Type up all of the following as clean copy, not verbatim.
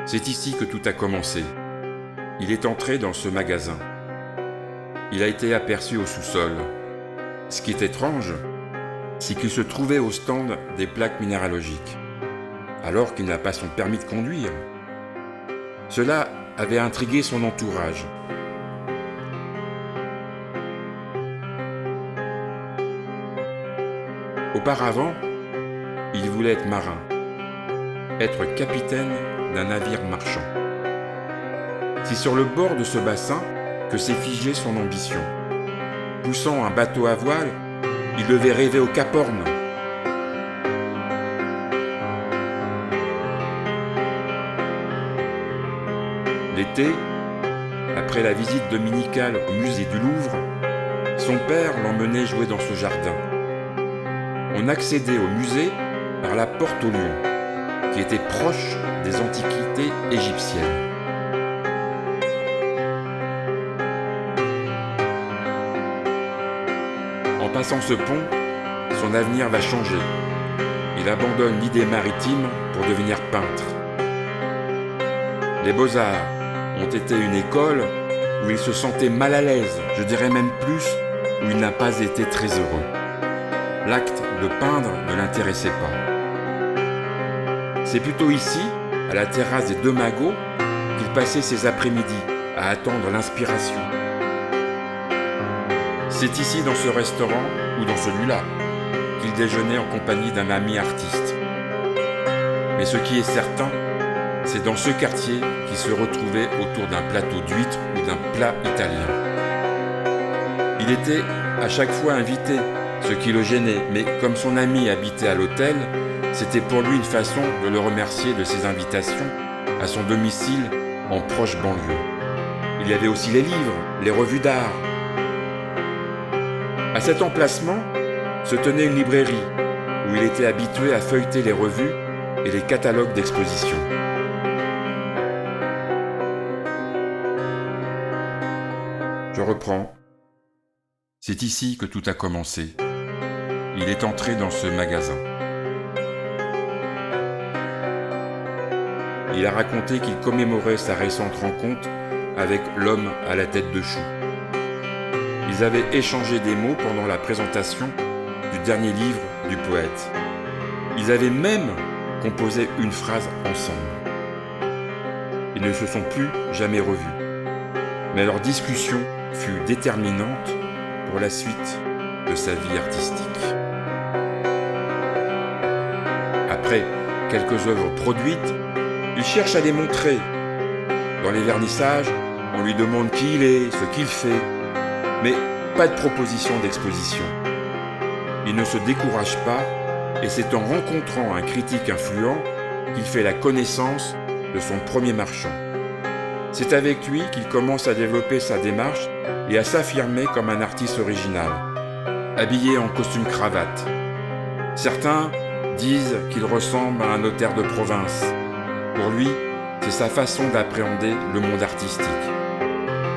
C'est ici que tout a commencé. Il est entré dans ce magasin. Il a été aperçu au sous-sol. Ce qui est étrange, c'est qu'il se trouvait au stand des plaques minéralogiques, alors qu'il n'a pas son permis de conduire. Cela avait intrigué son entourage. Auparavant, il voulait être marin, être capitaine d'un navire marchand. C'est sur le bord de ce bassin que s'est figée son ambition. Poussant un bateau à voile, il devait rêver au Cap Horn. L'été, après la visite dominicale au musée du Louvre, son père l'emmenait jouer dans ce jardin. On accédait au musée par la porte au lion, qui était proche des antiquités égyptiennes. En passant ce pont, son avenir va changer. Il abandonne l'idée maritime pour devenir peintre. Les Beaux-Arts ont été une école où il se sentait mal à l'aise, je dirais même plus, où il n'a pas été très heureux. L'acte de peindre ne l'intéressait pas. C'est plutôt ici, à la terrasse des Deux Magots, qu'il passait ses après-midi à attendre l'inspiration. C'est ici, dans ce restaurant, ou dans celui-là, qu'il déjeunait en compagnie d'un ami artiste. Mais ce qui est certain, c'est dans ce quartier qu'il se retrouvait autour d'un plateau d'huîtres ou d'un plat italien. Il était à chaque fois invité, ce qui le gênait, mais comme son ami habitait à l'hôtel, c'était pour lui une façon de le remercier de ses invitations à son domicile en proche banlieue. Il y avait aussi les livres, les revues d'art. À cet emplacement se tenait une librairie où il était habitué à feuilleter les revues et les catalogues d'exposition. Je reprends. C'est ici que tout a commencé. Il est entré dans ce magasin. Il a raconté qu'il commémorait sa récente rencontre avec l'homme à la tête de chou. Ils avaient échangé des mots pendant la présentation du dernier livre du poète. Ils avaient même composé une phrase ensemble. Ils ne se sont plus jamais revus. Mais leur discussion fut déterminante pour la suite de sa vie artistique. Après quelques œuvres produites, il cherche à les montrer. Dans les vernissages, on lui demande qui il est, ce qu'il fait, mais pas de proposition d'exposition. Il ne se décourage pas et c'est en rencontrant un critique influent qu'il fait la connaissance de son premier marchand. C'est avec lui qu'il commence à développer sa démarche et à s'affirmer comme un artiste original, habillé en costume-cravate. Certains disent qu'il ressemble à un notaire de province. Pour lui, c'est sa façon d'appréhender le monde artistique.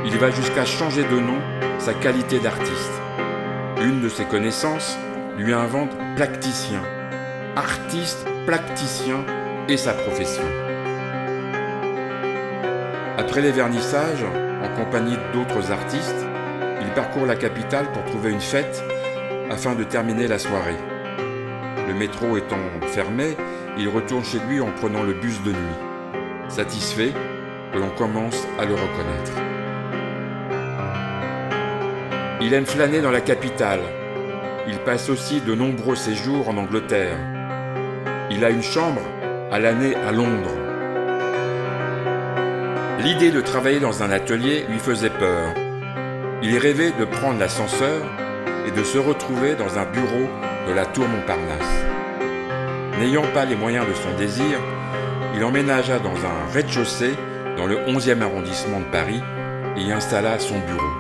Il va jusqu'à changer de nom sa qualité d'artiste. Une de ses connaissances lui invente placticien. Artiste, placticien est sa profession. Après les vernissages, en compagnie d'autres artistes, il parcourt la capitale pour trouver une fête afin de terminer la soirée. Le métro étant fermé, il retourne chez lui en prenant le bus de nuit, satisfait que l'on commence à le reconnaître. Il aime flâner dans la capitale. Il passe aussi de nombreux séjours en Angleterre. Il a une chambre à l'année à Londres. L'idée de travailler dans un atelier lui faisait peur. Il rêvait de prendre l'ascenseur et de se retrouver dans un bureau de la tour Montparnasse. N'ayant pas les moyens de son désir, il emménagea dans un rez-de-chaussée dans le 11e arrondissement de Paris et y installa son bureau.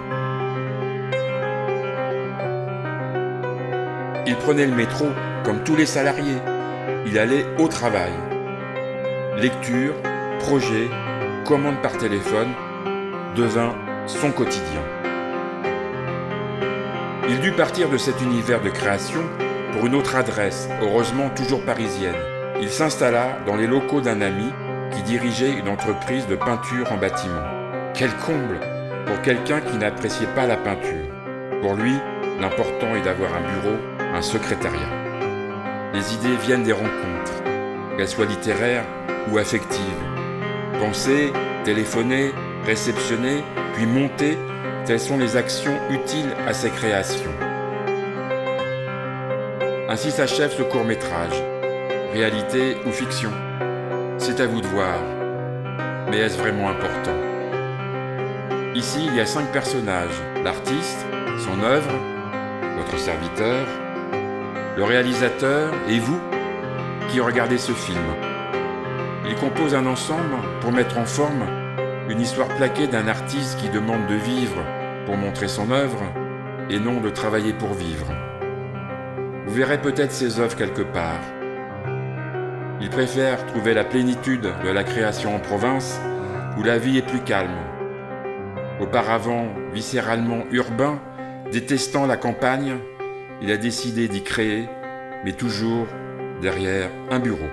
Il prenait le métro comme tous les salariés. Il allait au travail. Lecture, projet, commande par téléphone devint son quotidien. Il dut partir de cet univers de création pour une autre adresse, heureusement toujours parisienne. Il s'installa dans les locaux d'un ami qui dirigeait une entreprise de peinture en bâtiment. Quel comble pour quelqu'un qui n'appréciait pas la peinture. Pour lui, l'important est d'avoir un bureau, un secrétariat. Les idées viennent des rencontres, qu'elles soient littéraires ou affectives. Penser, téléphoner, réceptionner, puis monter, telles sont les actions utiles à ces créations. Ainsi s'achève ce court-métrage. Réalité ou fiction? C'est à vous de voir. Mais est-ce vraiment important? Ici, il y a 5 personnages. L'artiste, son œuvre, votre serviteur, le réalisateur et vous qui regardez ce film. Ils composent un ensemble pour mettre en forme une histoire plaquée d'un artiste qui demande de vivre pour montrer son œuvre et non de travailler pour vivre. Vous verrez peut-être ses œuvres quelque part. Il préfère trouver la plénitude de la création en province où la vie est plus calme. Auparavant viscéralement urbain, détestant la campagne, il a décidé d'y créer, mais toujours derrière un bureau.